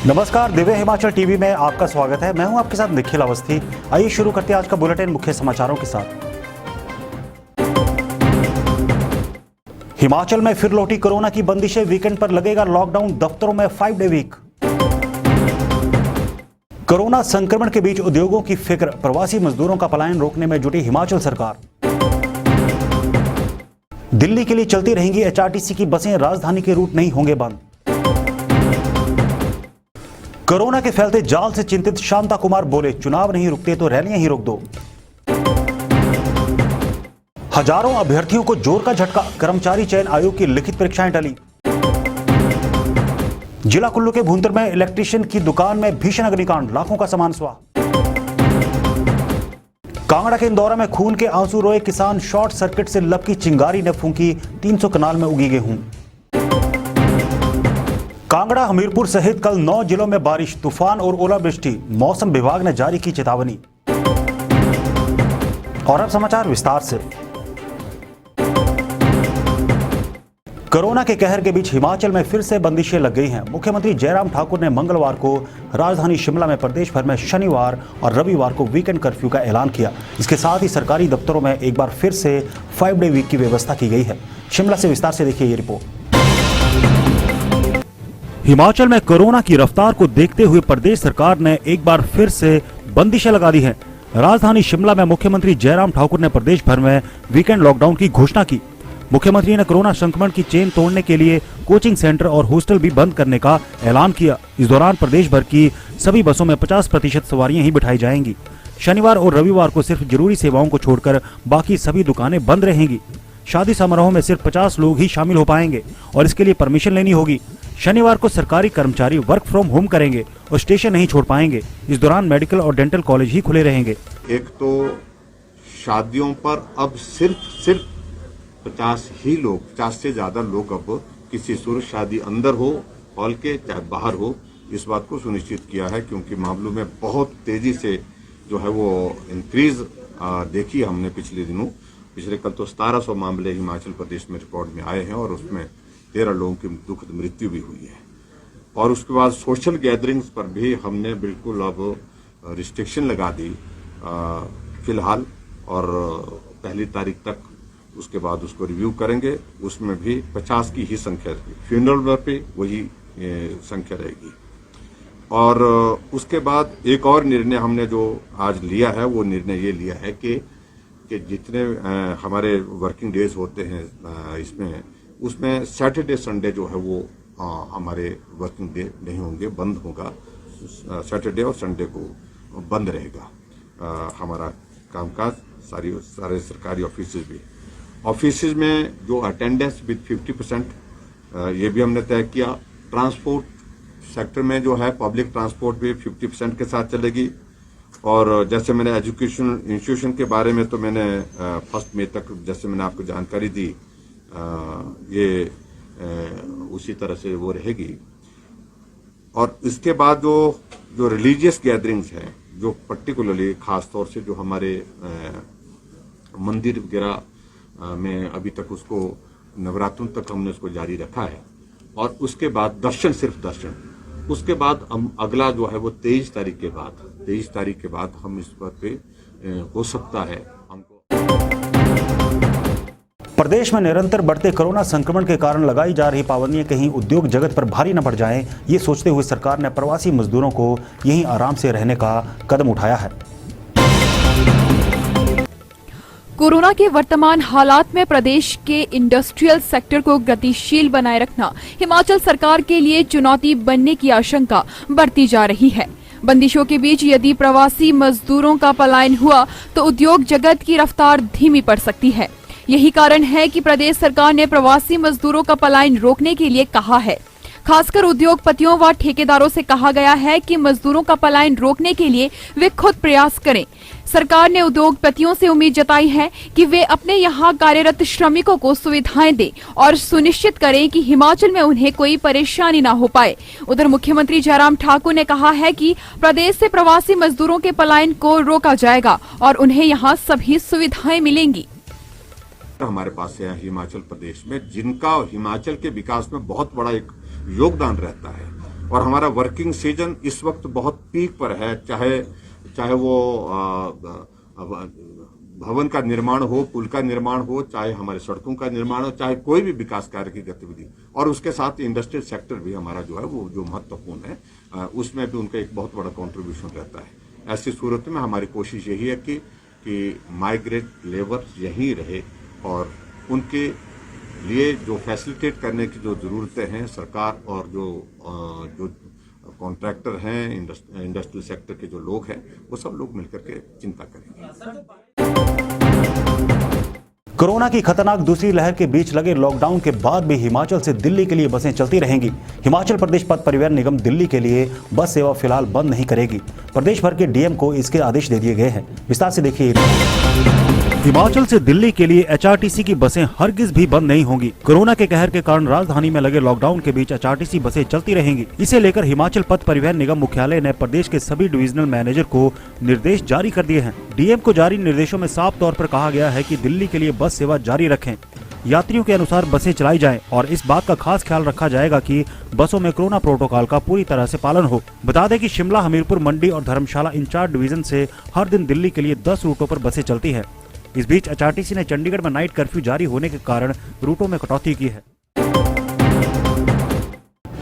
नमस्कार, दिव्य हिमाचल टीवी में आपका स्वागत है। मैं हूं आपके साथ निखिल अवस्थी। आइए शुरू करते हैं आज का बुलेटिन मुख्य समाचारों के साथ। हिमाचल में फिर लौटी कोरोना की बंदिशें, वीकेंड पर लगेगा लॉकडाउन, दफ्तरों में 5 डे वीक। कोरोना संक्रमण के बीच उद्योगों की फिक्र, प्रवासी मजदूरों का पलायन रोकने में जुटी हिमाचल सरकार। दिल्ली के लिए चलती रहेंगी एचआरटीसी की बसें, राजधानी के रूट नहीं होंगे बंद। कोरोना के फैलते जाल से चिंतित शांता कुमार बोले, चुनाव नहीं रुकते तो रैलियां ही रोक दो। हजारों अभ्यर्थियों को जोर का झटका, कर्मचारी चयन आयोग की लिखित परीक्षाएं टली। जिला कुल्लू के भूंतर में इलेक्ट्रीशियन की दुकान में भीषण अग्निकांड, लाखों का सामान स्वाह। कांगड़ा के इंदौरा में खून के आंसू रोए किसान, शॉर्ट सर्किट से लपकी चिंगारी ने फूंकी 300 कनाल में उगी गेहूं। कांगड़ा, हमीरपुर सहित कल 9 जिलों में बारिश, तूफान और ओलावृष्टि, मौसम विभाग ने जारी की चेतावनी। और अब समाचार विस्तार से। कोरोना के कहर के बीच हिमाचल में फिर से बंदिशें लग गई हैं। मुख्यमंत्री जयराम ठाकुर ने मंगलवार को राजधानी शिमला में प्रदेश भर में शनिवार और रविवार को वीकेंड कर्फ्यू का ऐलान किया। इसके साथ ही सरकारी दफ्तरों में एक बार फिर से 5 डे वीक की व्यवस्था की गई है। शिमला से विस्तार से देखिए ये रिपोर्ट। हिमाचल में कोरोना की रफ्तार को देखते हुए प्रदेश सरकार ने एक बार फिर से बंदिशें लगा दी हैं। राजधानी शिमला में मुख्यमंत्री जयराम ठाकुर ने प्रदेश भर में वीकेंड लॉकडाउन की घोषणा की। मुख्यमंत्री ने कोरोना संक्रमण की चेन तोड़ने के लिए कोचिंग सेंटर और हॉस्टल भी बंद करने का ऐलान किया। इस दौरान प्रदेश भर की सभी बसों में 50% सवारियां ही बिठाई जाएंगी। शनिवार और रविवार को सिर्फ जरूरी सेवाओं को छोड़कर बाकी सभी दुकानें बंद रहेंगी। शादी समारोह में सिर्फ 50 लोग ही शामिल हो पाएंगे और इसके लिए परमिशन लेनी होगी। शनिवार को सरकारी कर्मचारी वर्क फ्रॉम होम करेंगे और स्टेशन नहीं छोड़ पाएंगे। इस दौरान मेडिकल और डेंटल कॉलेज ही खुले रहेंगे। एक तो शादियों पर अब सिर्फ 50 ही लोग, 50 से ज्यादा लोग अब किसी सूरत शादी अंदर हो हॉल के चाहे बाहर हो, इस बात को सुनिश्चित किया है, क्योंकि मामलों में बहुत तेजी से जो है वो इंक्रीज देखी हमने पिछले दिनों। पिछले कल तो 1700 मामले हिमाचल प्रदेश में रिकॉर्ड में आए हैं और उसमें 13 लोगों की दुखद मृत्यु भी हुई है। और उसके बाद सोशल गैदरिंग्स पर भी हमने बिल्कुल अब रिस्ट्रिक्शन लगा दी फिलहाल, और 1 तारीख तक उसके बाद उसको रिव्यू करेंगे। उसमें भी 50 की ही संख्या रहेगी, फ्यूनरल पे वही संख्या रहेगी। और उसके बाद एक और निर्णय हमने जो आज लिया है, वो निर्णय ये लिया है कि जितने हमारे वर्किंग डेज होते हैं इसमें, उसमें सैटरडे संडे जो है वो हमारे वर्किंग डे नहीं होंगे, बंद होगा। सैटरडे और संडे को बंद रहेगा हमारा कामकाज। सारे सरकारी ऑफिस में जो अटेंडेंस विद 50%, ये भी हमने तय किया। ट्रांसपोर्ट सेक्टर में जो है पब्लिक ट्रांसपोर्ट भी 50% के साथ चलेगी। और जैसे मैंने एजुकेशन इंस्टीट्यूशन के बारे में तो मैंने 1 मई तक जैसे मैंने आपको जानकारी दी, ये उसी तरह से वो रहेगी। और इसके बाद जो रिलीजियस गैदरिंग्स हैं, जो पर्टिकुलरली खास तौर से जो हमारे मंदिर वगैरह में अभी तक उसको नवरात्रों तक हमने उसको जारी रखा है। और उसके बाद दर्शन, सिर्फ दर्शन। उसके बाद हम अगला जो है वो 23 तारीख के बाद हम इस पर पे हो सकता है हमको। प्रदेश में निरंतर बढ़ते कोरोना संक्रमण के कारण लगाई जा रही पाबंदियां कहीं उद्योग जगत पर भारी न पड़ जाएं, ये सोचते हुए सरकार ने प्रवासी मजदूरों को यहीं आराम से रहने का कदम उठाया है। कोरोना के वर्तमान हालात में प्रदेश के इंडस्ट्रियल सेक्टर को गतिशील बनाए रखना हिमाचल सरकार के लिए चुनौती बनने की आशंका बढ़ती जा रही है। बंदिशों के बीच यदि प्रवासी मजदूरों का पलायन हुआ तो उद्योग जगत की रफ्तार धीमी पड़ सकती है। यही कारण है कि प्रदेश सरकार ने प्रवासी मजदूरों का पलायन रोकने के लिए कहा है। खासकर उद्योगपतियों व ठेकेदारों से कहा गया है कि मजदूरों का पलायन रोकने के लिए वे खुद प्रयास करें। सरकार ने उद्योगपतियों से उम्मीद जताई है कि वे अपने यहाँ कार्यरत श्रमिकों को सुविधाएं दें और सुनिश्चित करें कि हिमाचल में उन्हें कोई परेशानी न हो पाए। उधर मुख्यमंत्री जयराम ठाकुर ने कहा है कि प्रदेश से प्रवासी मजदूरों के पलायन को रोका जाएगा और उन्हें यहाँ सभी सुविधाएं मिलेंगी। हमारे पास है हिमाचल प्रदेश में, जिनका हिमाचल के विकास में बहुत बड़ा एक योगदान रहता है। और हमारा वर्किंग सीजन इस वक्त बहुत पीक पर है, चाहे वो भवन का निर्माण हो, पुल का निर्माण हो, चाहे हमारे सड़कों का निर्माण हो, चाहे कोई भी विकास कार्य की गतिविधि, और उसके साथ इंडस्ट्रियल सेक्टर भी हमारा जो है वो जो महत्वपूर्ण है, उसमें भी उनका एक बहुत बड़ा कंट्रीब्यूशन रहता है। ऐसी सूरत में हमारी कोशिश यही है कि माइग्रेट लेबर यहीं रहे और उनके लिए जो फैसिलिटेट करने की जो ज़रूरतें हैं सरकार और जो कॉन्ट्रैक्टर हैं, इंडस्ट्रियल सेक्टर के जो लोग हैं, वो सब लोग मिलकर के चिंता करेंगे। कोरोना की खतरनाक दूसरी लहर के बीच लगे लॉकडाउन के बाद भी हिमाचल से दिल्ली के लिए बसें चलती रहेंगी। हिमाचल प्रदेश पथ परिवहन निगम दिल्ली के लिए बस सेवा फिलहाल बंद नहीं करेगी। प्रदेश भर के डीएम को इसके आदेश दे दिए गए हैं। विस्तार से देखिए। हिमाचल से दिल्ली के लिए एचआरटीसी की बसें हरगिज भी बंद नहीं होंगी। कोरोना के कहर के कारण राजधानी में लगे लॉकडाउन के बीच एचआरटीसी बसें चलती रहेंगी। इसे लेकर हिमाचल पथ परिवहन निगम मुख्यालय ने प्रदेश के सभी डिविजनल मैनेजर को निर्देश जारी कर दिए हैं। डीएम को जारी निर्देशों में साफ तौर पर कहा गया है कि दिल्ली के लिए बस सेवा जारी रखें, यात्रियों के अनुसार बसें चलाई जाएं और इस बात का खास ख्याल रखा जाएगा कि बसों में कोरोना प्रोटोकॉल का पूरी तरह से पालन हो। बता दें कि शिमला, हमीरपुर, मंडी और धर्मशाला इन 4 डिवीजन से हर दिन दिल्ली के लिए 10 रूटों पर बसें चलती है। इस बीच एचआरटीसी ने चंडीगढ़ में नाइट कर्फ्यू जारी होने के कारण रूटों में कटौती की है।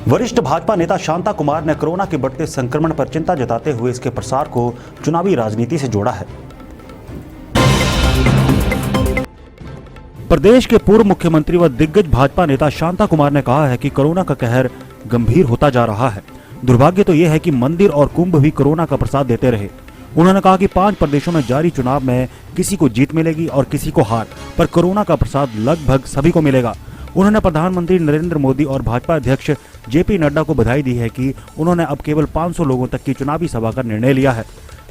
वरिष्ठ भाजपा नेता शांता कुमार ने कोरोना के बढ़ते संक्रमण पर चिंता जताते हुए इसके प्रसार को चुनावी राजनीति से जोड़ा है। प्रदेश के पूर्व मुख्यमंत्री व दिग्गज भाजपा नेता शांता कुमार ने कहा है कि कोरोना का कहर गंभीर होता जा रहा है। दुर्भाग्य तो यह है कि मंदिर और कुंभ भी कोरोना का प्रसाद देते रहे। उन्होंने कहा कि 5 प्रदेशों में जारी चुनाव में किसी को जीत मिलेगी और किसी को हार, पर कोरोना का प्रसाद लगभग सभी को मिलेगा। उन्होंने प्रधानमंत्री नरेंद्र मोदी और भाजपा अध्यक्ष जेपी नड्डा को बधाई दी है कि उन्होंने अब केवल 500 लोगों तक की चुनावी सभा का निर्णय लिया है।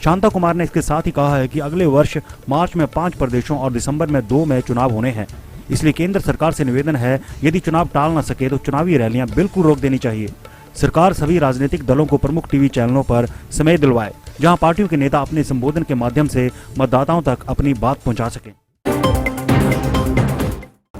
शांता कुमार ने इसके साथ ही कहा है कि अगले वर्ष मार्च में 5 प्रदेशों और दिसंबर में 2 में चुनाव होने हैं। इसलिए केंद्र सरकार से निवेदन है, यदि चुनाव टाल न सके तो चुनावी रैलियां बिल्कुल रोक देनी चाहिए। सरकार सभी राजनीतिक दलों को प्रमुख टीवी चैनलों पर समय दिलवाए, जहां पार्टियों के नेता अपने संबोधन के माध्यम से मतदाताओं तक अपनी बात पहुंचा सकें।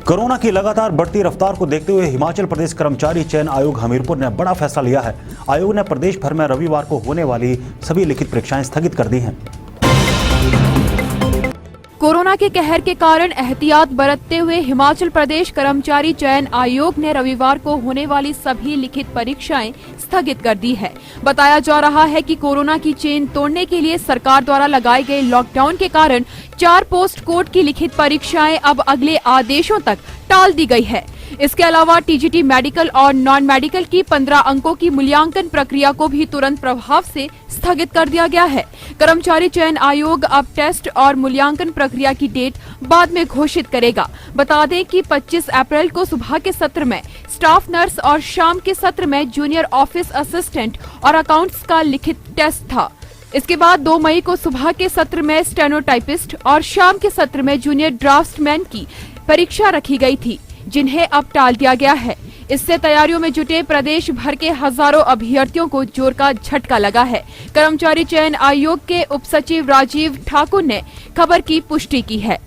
कोरोना की लगातार बढ़ती रफ्तार को देखते हुए हिमाचल प्रदेश कर्मचारी चयन आयोग हमीरपुर ने बड़ा फैसला लिया है। आयोग ने प्रदेश भर में रविवार को होने वाली सभी लिखित परीक्षाएं स्थगित कर दी हैं। कोरोना के कहर के कारण एहतियात बरतते हुए हिमाचल प्रदेश कर्मचारी चयन आयोग ने रविवार को होने वाली सभी लिखित परीक्षाएं स्थगित कर दी है। बताया जा रहा है कि कोरोना की चेन तोड़ने के लिए सरकार द्वारा लगाए गए लॉकडाउन के कारण 4 पोस्ट कोड की लिखित परीक्षाएं अब अगले आदेशों तक टाल दी गई है। इसके अलावा टीजीटी मेडिकल और नॉन मेडिकल की 15 अंकों की मूल्यांकन प्रक्रिया को भी तुरंत प्रभाव से स्थगित कर दिया गया है। कर्मचारी चयन आयोग अब टेस्ट और मूल्यांकन प्रक्रिया की डेट बाद में घोषित करेगा। बता दें कि 25 अप्रैल को सुबह के सत्र में स्टाफ नर्स और शाम के सत्र में जूनियर ऑफिस असिस्टेंट और अकाउंट्स का लिखित टेस्ट था। इसके बाद 2 मई को सुबह के सत्र में स्टेनोटाइपिस्ट और शाम के सत्र में जूनियर ड्राफ्ट्समैन की परीक्षा रखी गई थी, जिन्हें अब टाल दिया गया है। इससे तैयारियों में जुटे प्रदेश भर के हजारों अभ्यर्थियों को जोर का झटका लगा है। कर्मचारी चयन आयोग के उप सचिव राजीव ठाकुर ने खबर की पुष्टि की है।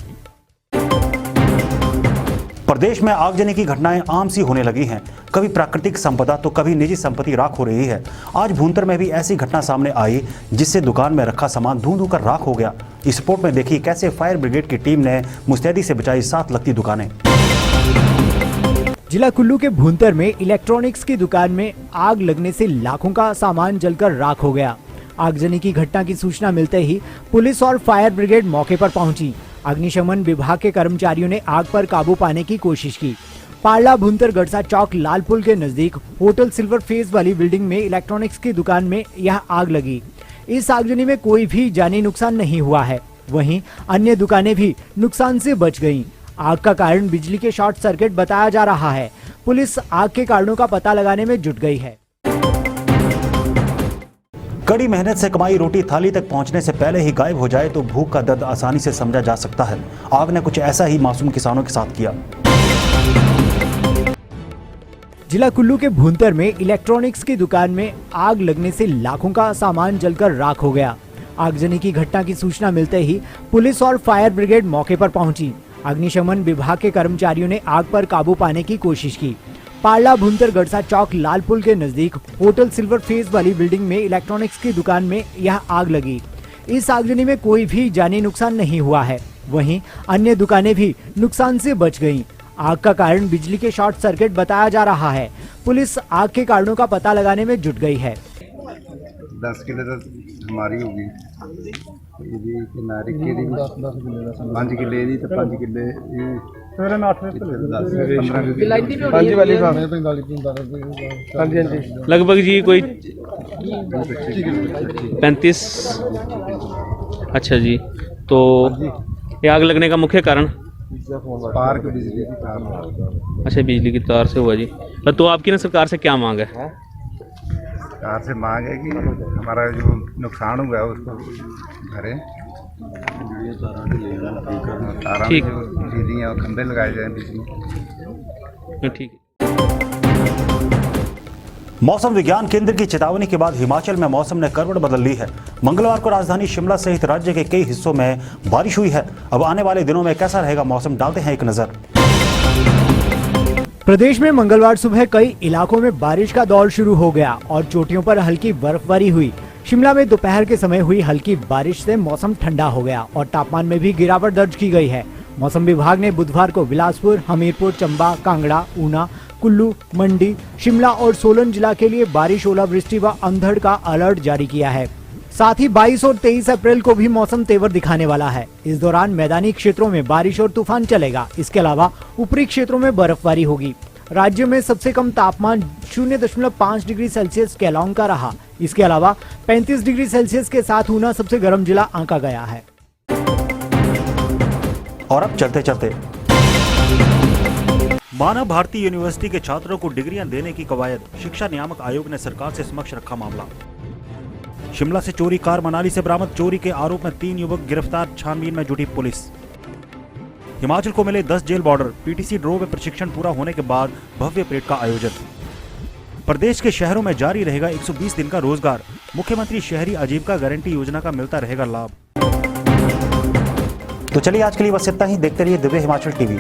प्रदेश में आगजनी की घटनाएं आम सी होने लगी हैं। कभी प्राकृतिक संपदा तो कभी निजी संपत्ति राख हो रही है। आज भूंतर में भी ऐसी घटना सामने आई, जिससे दुकान में रखा सामान धूं कर राख हो गया। इस रिपोर्ट में देखिए कैसे फायर ब्रिगेड की टीम ने मुस्तैदी से बचाई 7 लगती दुकानें। जिला कुल्लू के भूंतर में इलेक्ट्रॉनिक्स की दुकान में आग लगने से लाखों का सामान जलकर राख हो गया। आगजनी की घटना की सूचना मिलते ही पुलिस और फायर ब्रिगेड मौके पर पहुंची। अग्निशमन विभाग के कर्मचारियों ने आग पर काबू पाने की कोशिश की। पारला भूंतर गड़सा चौक लाल पुल के नजदीक होटल सिल्वर फेज वाली बिल्डिंग में इलेक्ट्रॉनिक्स की दुकान में यह आग लगी। इस आगजनी में कोई भी जानी नुकसान नहीं हुआ है। वहीं अन्य दुकानें भी नुकसान से बच गयी। आग का कारण बिजली के शॉर्ट सर्किट बताया जा रहा है। पुलिस आग के कारणों का पता लगाने में जुट गई है। कड़ी मेहनत से कमाई रोटी थाली तक पहुंचने से पहले ही गायब हो जाए तो भूख का दर्द आसानी से समझा जा सकता है। आग ने कुछ ऐसा ही मासूम किसानों के साथ किया। जिला कुल्लू के भूंतर में इलेक्ट्रॉनिक्स की दुकान में आग लगने से लाखों का सामान जलकर राख हो गया। आगजनी की घटना की सूचना मिलते ही पुलिस और फायर ब्रिगेड मौके पर पहुंची। अग्निशमन विभाग के कर्मचारियों ने आग पर काबू पाने की कोशिश की। पारला भुंतर गड़सा चौक लाल पुल के नजदीक होटल सिल्वर फेस वाली बिल्डिंग में इलेक्ट्रॉनिक्स की दुकान में यह आग लगी। इस आगजनी में कोई भी जानी नुकसान नहीं हुआ है। वहीं अन्य दुकानें भी नुकसान से बच गईं। आग का कारण बिजली के शॉर्ट सर्किट बताया जा रहा है। पुलिस आग के कारणों का पता लगाने में जुट गई है। 10 किलो तो हमारी होगी, ਇਹਦੀ ਕਿਨਾਰੇ ਕਿਹੜੀ 5 ਕਿੱਲੇ ਦੀ ਤੇ 5 ਕਿੱਲੇ ਸਵੇਰੇ 8 ਵਜੇ 15 5 ਵਾਲੀ ਭਾਵੇਂ 45 ਹਾਂਜੀ लगभग जी कोई 35। अच्छा जी, तो ये आग लगने का मुख्य कारण? पार्क बिजली की तार। अच्छा, बिजली की तार से हुआ जी। तो आपकी ना सरकार से क्या मांग है? सरकार से मांग है कि हमारा जो नुकसान हुआ है उसको भरें। तारा ठीक। जो बिजली है वो खंभे लगाए जाए बिजली। ठीक है। मौसम विज्ञान केंद्र की चेतावनी के बाद हिमाचल में मौसम ने करवट बदल ली है। मंगलवार को राजधानी शिमला सहित राज्य के कई हिस्सों में बारिश हुई है। अब आने वाले दिनों में कैसा रहेगा मौसम, डालते हैं एक नजर। प्रदेश में मंगलवार सुबह कई इलाकों में बारिश का दौर शुरू हो गया और चोटियों पर हल्की बर्फबारी हुई। शिमला में दोपहर के समय हुई हल्की बारिश से मौसम ठंडा हो गया और तापमान में भी गिरावट दर्ज की गई है। मौसम विभाग ने बुधवार को बिलासपुर, हमीरपुर, चंबा, कांगड़ा, ऊना, कुल्लू, मंडी, शिमला और सोलन जिला के लिए बारिश, ओलावृष्टि व अंधड़ का अलर्ट जारी किया है। साथ ही 22 और 23 अप्रैल को भी मौसम तेवर दिखाने वाला है। इस दौरान मैदानी क्षेत्रों में बारिश और तूफान चलेगा। इसके अलावा ऊपरी क्षेत्रों में बर्फबारी होगी। राज्य में सबसे कम तापमान 0.5 डिग्री सेल्सियस केलांग का रहा। इसके अलावा 35 डिग्री सेल्सियस के साथ ऊना सबसे गर्म जिला आंका गया है। और अब चलते चलते मानव भारती यूनिवर्सिटी के छात्रों को डिग्रियां देने की कवायद, शिक्षा नियामक आयोग ने सरकार से समक्ष रखा मामला। शिमला से चोरी कार, मनाली से बरामद चोरी के आरोप में 3 युवक गिरफ्तार, छानबीन में जुटी पुलिस। हिमाचल को मिले 10 जेल बॉर्डर, पीटीसी ड्रो में प्रशिक्षण पूरा होने के बाद भव्य परेड का आयोजन। प्रदेश के शहरों में जारी रहेगा 120 दिन का रोजगार, मुख्यमंत्री शहरी आजीविका गारंटी योजना का मिलता रहेगा लाभ। तो चलिए आज के लिए बस इतना ही। देखते रहिए दिव्य हिमाचल टीवी।